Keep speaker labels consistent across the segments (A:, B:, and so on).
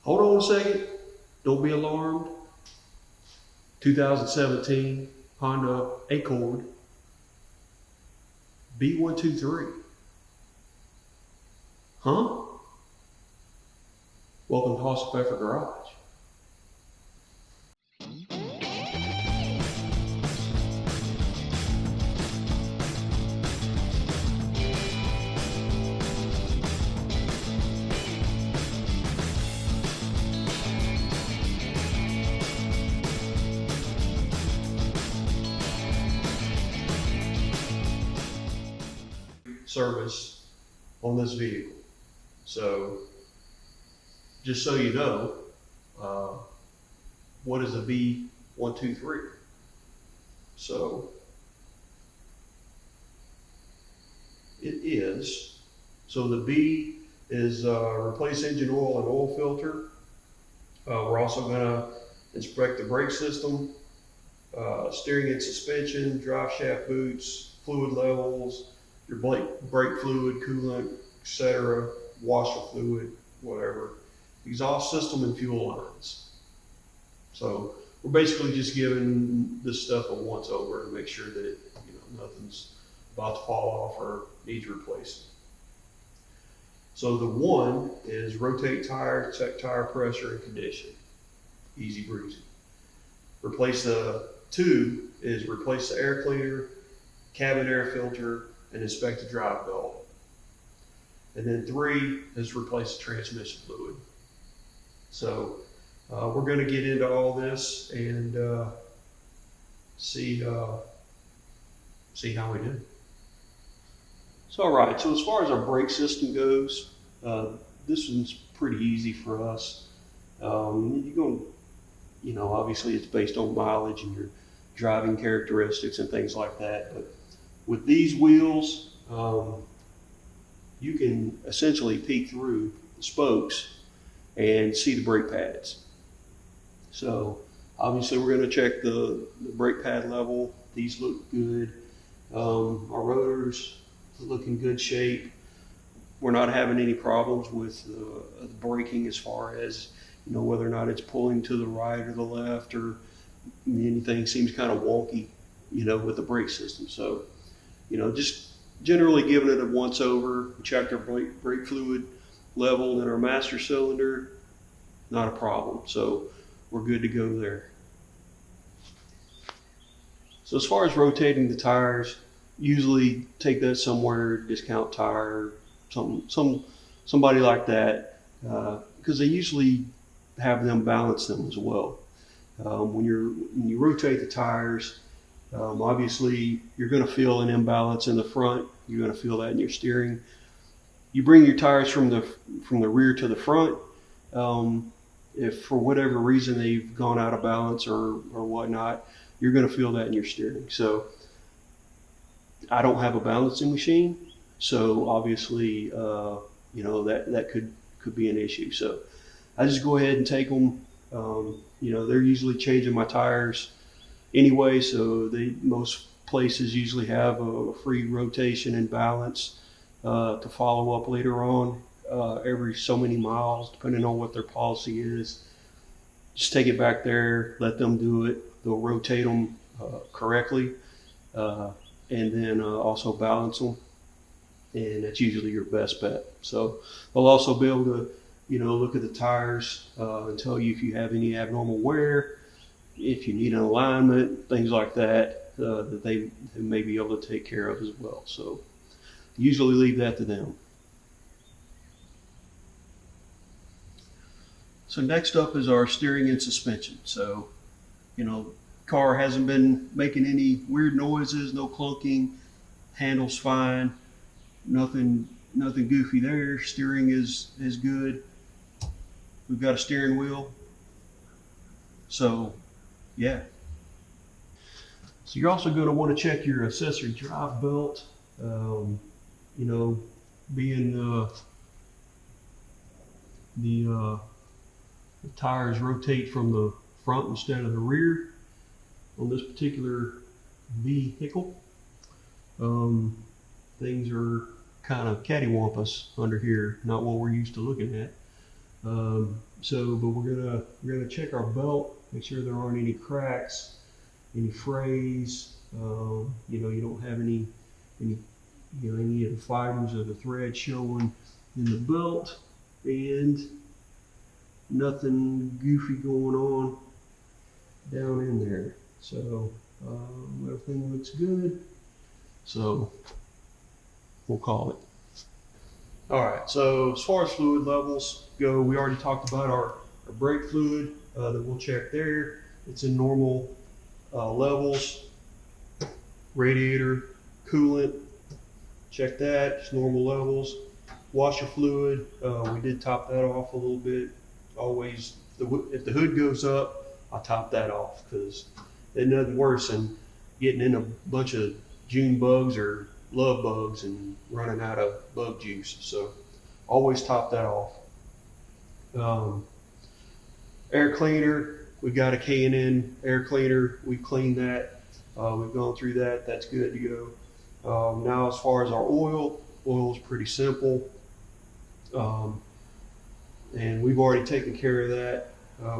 A: Hold on a second. Don't be alarmed. 2017 Honda Accord B123. Huh? Welcome to Hoss Pfeffer Garage. Service on this vehicle. So, just so you know, what is a B123? So, it is. So the B is replace engine oil and oil filter. We're also going to inspect the brake system, steering and suspension, drive shaft boots, fluid levels, your brake fluid, coolant, etc., washer fluid, whatever, exhaust system and fuel lines. So we're basically just giving this stuff a once over to make sure that nothing's about to fall off or needs replacing. So the one is rotate tire, check tire pressure and condition. Easy breezy. Replace the two is replace the air cleaner, cabin air filter, and inspect the drive belt. And then 3 is replace the transmission fluid. So we're going to get into all this and see how we do. So all right, so as far as our brake system goes, this one's pretty easy for us. You're going, obviously it's based on mileage and your driving characteristics and things like that. But with these wheels, you can essentially peek through the spokes and see the brake pads. So obviously we're going to check the brake pad level. These look good. Our rotors look in good shape. We're not having any problems with the braking as far as whether or not it's pulling to the right or the left, or anything seems kind of wonky with the brake system. So just generally giving it a once over, check our brake fluid level in our master cylinder, not a problem. So we're good to go there. So as far as rotating the tires, usually take that somewhere, Discount Tire, somebody like that, because they usually have them balance them as well. When you rotate the tires, obviously you're going to feel an imbalance in the front. You're going to feel that in your steering. You bring your tires from the rear to the front. If for whatever reason they've gone out of balance or whatnot, you're going to feel that in your steering. So I don't have a balancing machine, so obviously that could be an issue. So I just go ahead and take them. They're usually changing my tires anyway, so most places usually have a free rotation and balance to follow up later on every so many miles, depending on what their policy is. Just take it back there, let them do it. They'll rotate them correctly, and then also balance them, and that's usually your best bet. So they'll also be able to look at the tires and tell you if you have any abnormal wear, if you need an alignment, things like that, that they may be able to take care of as well. So usually leave that to them. So next up is our steering and suspension. So, car hasn't been making any weird noises, no clunking, handle's fine, nothing goofy there. Steering is good. We've got a steering wheel. So, yeah. So you're also going to want to check your accessory drive belt. Being the tires rotate from the front instead of the rear on this particular vehicle. Things are kind of cattywampus under here, not what we're used to looking at. So, but we're gonna check our belt, make sure there aren't any cracks, any frays. You know, you don't have any any of the fibers of the thread showing in the belt, and nothing goofy going on down in there. So everything looks good. So we'll call it. All right, so as far as fluid levels go, we already talked about our brake fluid that we'll check there. It's in normal levels. Radiator, coolant, check that, it's normal levels. Washer fluid, we did top that off a little bit. Always, if the hood goes up, I top that off because there's nothing worse than getting in a bunch of June bugs or love bugs and running out of bug juice. So always top that off. Air cleaner, we've got a K&N air cleaner. We've cleaned that. We've gone through that. That's good to go. Now, as far as our oil is pretty simple. And we've already taken care of that.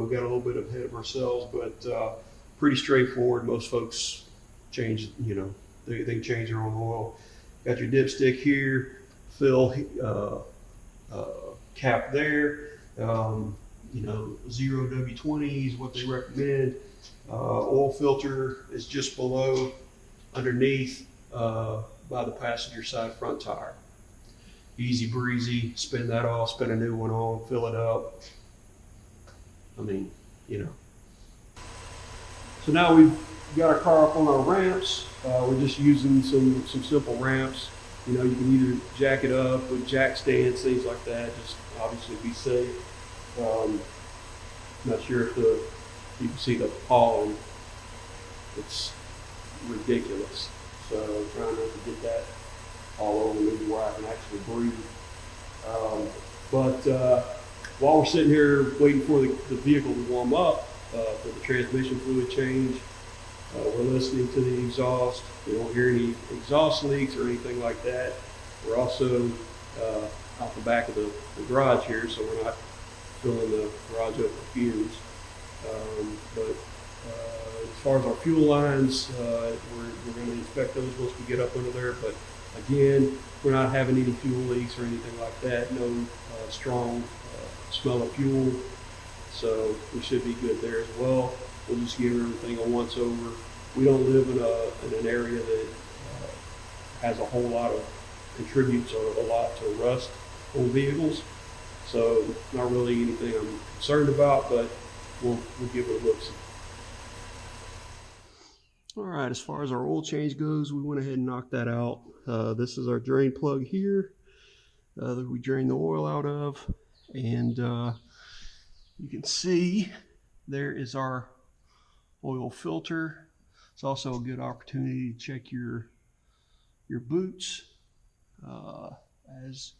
A: We got a little bit ahead of ourselves, but pretty straightforward. Most folks change, you know, they change their own oil. Got your dipstick here, fill cap there. You know, 0 W20 is what they recommend. Oil filter is just below, underneath, by the passenger side front tire. Easy breezy, spin that off, spin a new one on, fill it up. I mean, you know. So now we've got our car up on our ramps. We're just using some simple ramps. You know, you can either jack it up with jack stands, things like that, just obviously be safe. Not sure if you can see the pollen. It's ridiculous. So I'm trying not to get that all over me where I can actually breathe. But while we're sitting here waiting for the vehicle to warm up for the transmission fluid change, we're listening to the exhaust. We don't hear any exhaust leaks or anything like that. We're also out the back of the garage here, so we're not filling the garage up with fumes. But as far as our fuel lines, we're going to inspect those once we get up under there. But again, we're not having any fuel leaks or anything like that. No strong smell of fuel. So we should be good there as well. We'll just give everything a once over. We don't live in an area that has a whole lot of contributes a lot to rust on vehicles. So not really anything I'm concerned about, but we'll give it a look. All right, as far as our oil change goes, we went ahead and knocked that out. This is our drain plug here that we drain the oil out of. And you can see there is our oil filter. It's also a good opportunity to check your boots as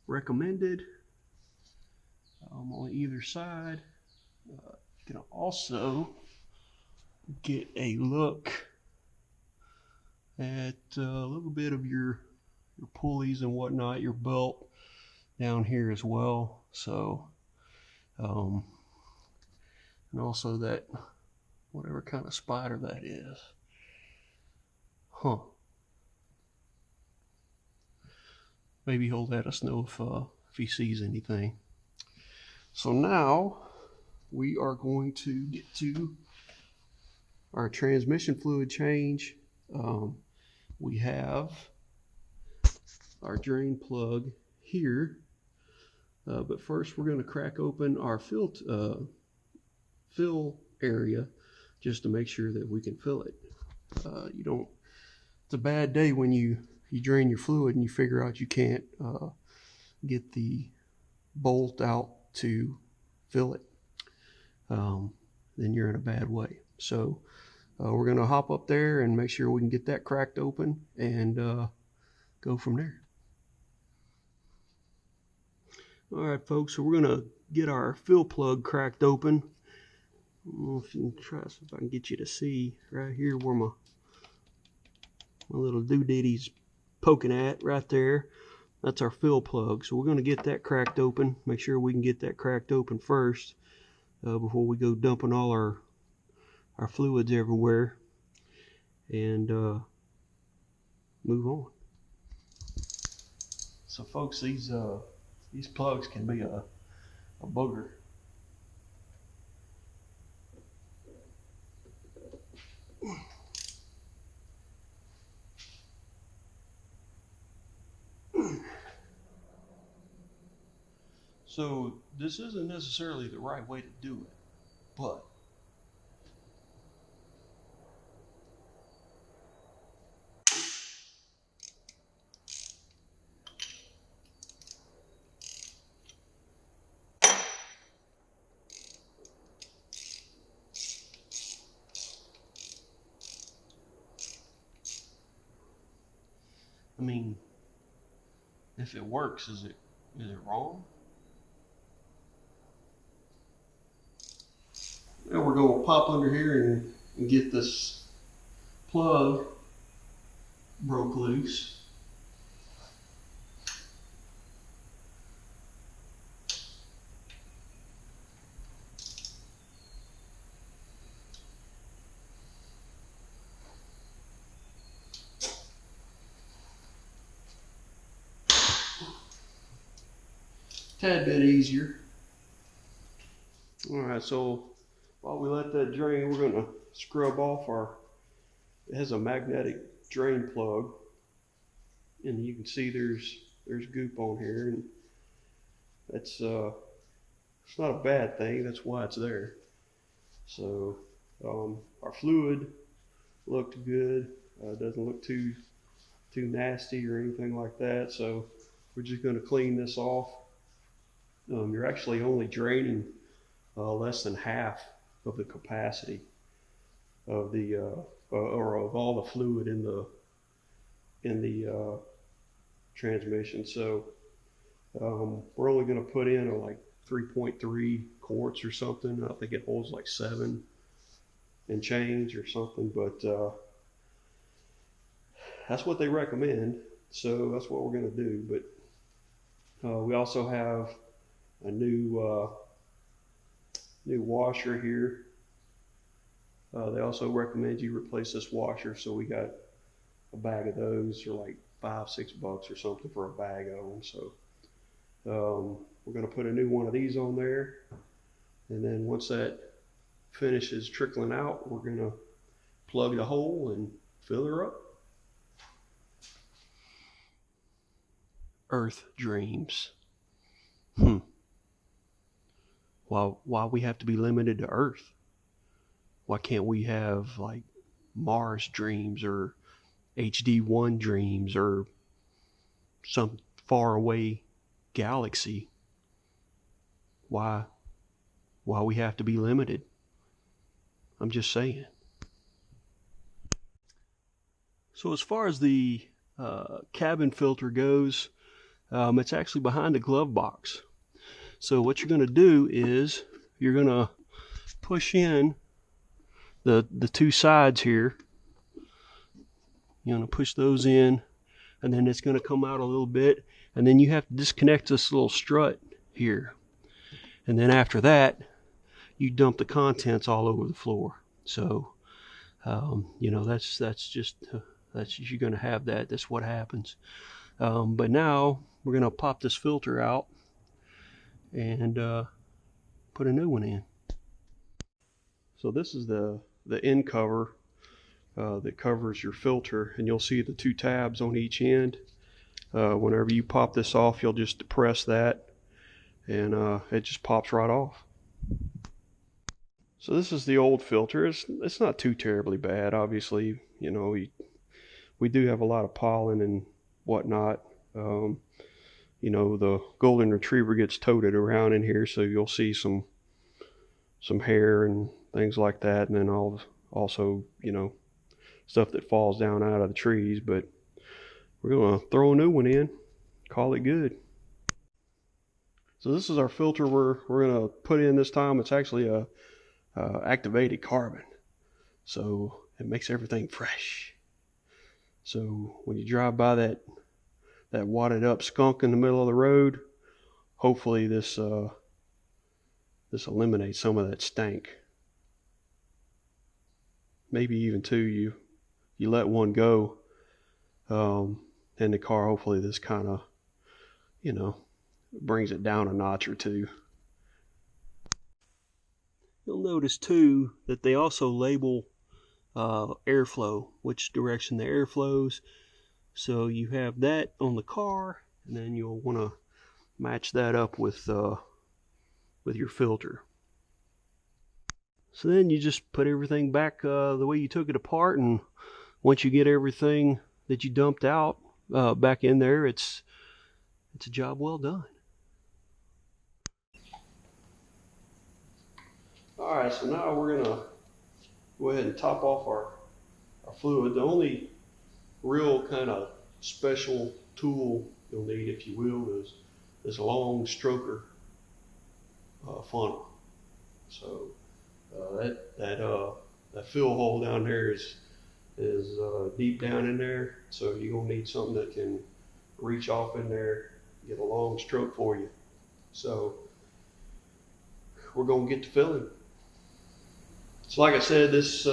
A: recommended on either side. You can also get a look at a little bit of your pulleys and whatnot, your belt down here as well. So and also that whatever kind of spider that is. Maybe he'll let us know if he sees anything. So now we are going to get to our transmission fluid change. We have our drain plug here, but first we're going to crack open our fill area just to make sure that we can fill it. It's a bad day when you drain your fluid and you figure out you can't get the bolt out to fill it. Then you're in a bad way. So we're going to hop up there and make sure we can get that cracked open and go from there. All right, folks, so we're going to get our fill plug cracked open. I don't know if you can try, see if I can get you to see right here where my little doodaddy's poking at right there. That's our fill plug. So we're going to get that cracked open. Make sure we can get that cracked open first before we go dumping all our fluids everywhere and move on. So folks, these plugs can be a booger. So this isn't necessarily the right way to do it, but I mean, if it works, is it wrong? Now we're going to pop under here and get this plug broke loose. Tad bit easier. All right, so while we let that drain, we're going to scrub off it has a magnetic drain plug, and you can see there's goop on here, and that's it's not a bad thing. That's why it's there. So our fluid looked good. Doesn't look too nasty or anything like that. So we're just going to clean this off. You're actually only draining less than half of the capacity of the or of all the fluid in the transmission. So we're only going to put in like 3.3 quarts or something. I think it holds like 7 and change or something, but that's what they recommend. So that's what we're going to do. But we also have a new washer here. They also recommend you replace this washer, so we got a bag of those for like $5-6 or something for a bag of them. So we're going to put a new one of these on there, and then once that finishes trickling out, we're going to plug the hole and fill her up. Earth dreams. Why we have to be limited to Earth? Why can't we have like Mars dreams or HD1 dreams or some faraway galaxy? Why we have to be limited? I'm just saying. So as far as the cabin filter goes, it's actually behind the glove box. So what you're going to do is you're going to push in the two sides here. You're going to push those in, and then it's going to come out a little bit, and then you have to disconnect this little strut here. And then after that, you dump the contents all over the floor. So you know, that's you're going to have that. That's what happens. But now we're going to pop this filter out and put a new one in. So this is the end cover that covers your filter, and you'll see the 2 tabs on each end. Whenever you pop this off, you'll just depress that, and it just pops right off. So this is the old filter. It's not too terribly bad. Obviously, you know, we do have a lot of pollen and whatnot. You know, the golden retriever gets toted around in here, so you'll see some hair and things like that, and then also, you know, stuff that falls down out of the trees. But we're going to throw a new one in, call it good. So this is our filter we're going to put in this time. It's actually a activated carbon, so it makes everything fresh. So when you drive by that that wadded up skunk in the middle of the road. Hopefully this eliminates some of that stank. Maybe even two, you let one go in the car. Hopefully this kind of, brings it down a notch or two. You'll notice too that they also label airflow, which direction the air flows. So you have that on the car, and then you'll want to match that up with your filter. So then you just put everything back the way you took it apart, and once you get everything that you dumped out back in there, it's a job well done. All right, so now we're gonna go ahead and top off our fluid. The only real kind of special tool you'll need, if you will, is a long stroker funnel. So that fill hole down there is deep down in there. So you're gonna need something that can reach off in there, get a long stroke for you. So we're gonna get to filling. So like I said, this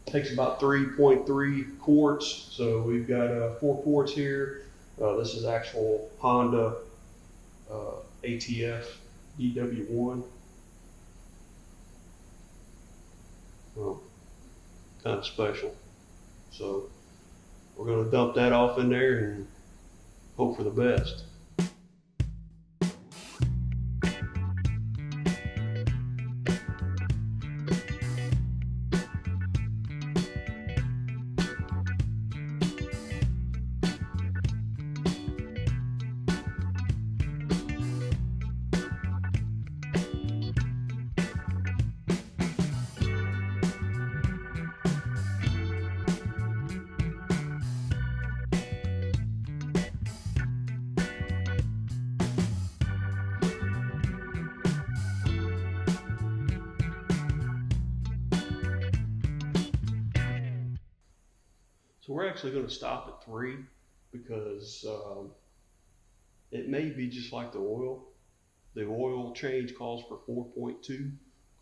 A: takes about 3.3 quarts. So we've got 4 quarts here. This is actual Honda ATF DW1. Well, kind of special. So we're going to dump that off in there and hope for the best. So we're actually going to stop at 3 because it may be just like the oil. The oil change calls for 4.2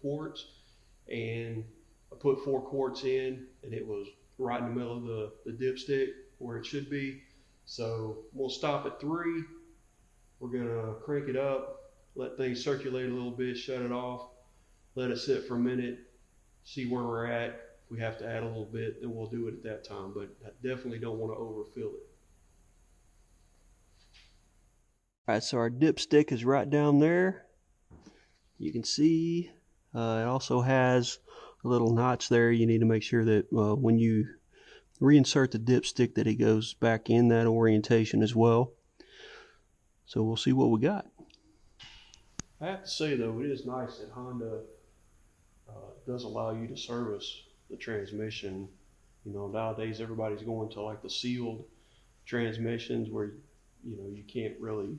A: quarts, and I put 4 quarts in, and it was right in the middle of the dipstick where it should be. So we'll stop at 3. We're going to crank it up, let things circulate a little bit, shut it off, let it sit for a minute, see where we're at. If we have to add a little bit, then we'll do it at that time, but I definitely don't want to overfill it. All right, so our dipstick is right down there. You can see it also has a little notch there. You need to make sure that when you reinsert the dipstick that it goes back in that orientation as well. So we'll see what we got. I have to say though, it is nice that Honda does allow you to service the transmission. Nowadays everybody's going to like the sealed transmissions where you can't really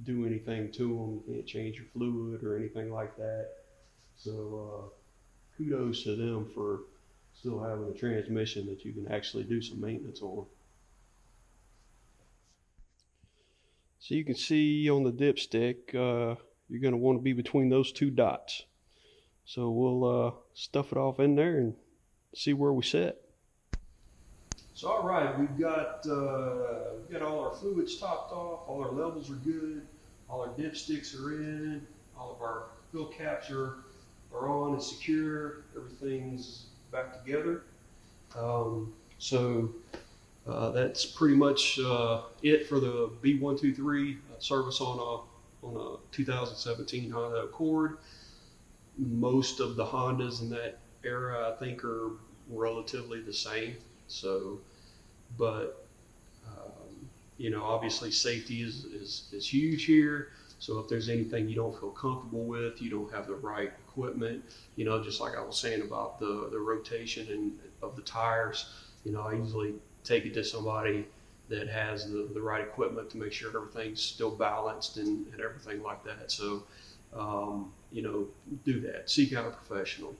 A: do anything to them. You can't change your fluid or anything like that. So kudos to them for still having a transmission that you can actually do some maintenance on. So you can see on the dipstick, you're going to want to be between those 2 dots. So we'll stuff it off in there and see where we sit. So all right, we've got all our fluids topped off, all our levels are good, all our dipsticks are in, all of our fill caps are on and secure, everything's back together. So that's pretty much it for the B123 service on a 2017 Honda Accord. Most of the Hondas in that era, I think, are relatively the same. So, but obviously safety is huge here. So if there's anything you don't feel comfortable with, you don't have the right equipment, just like I was saying about the rotation of the tires, I usually take it to somebody that has the right equipment to make sure everything's still balanced and everything like that. So, do that. Seek out a professional.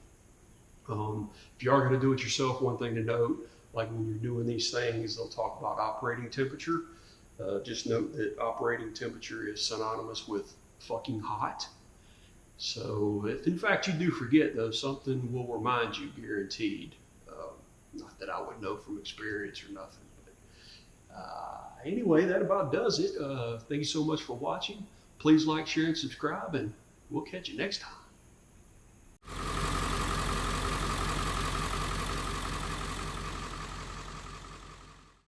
A: If you are going to do it yourself, one thing to note, like when you're doing these things, they'll talk about operating temperature. Just note that operating temperature is synonymous with fucking hot. So if in fact you do forget, though, something will remind you, guaranteed. Not that I would know from experience or nothing. But anyway, that about does it. Thank you so much for watching. Please like, share, and subscribe, and we'll catch you next time.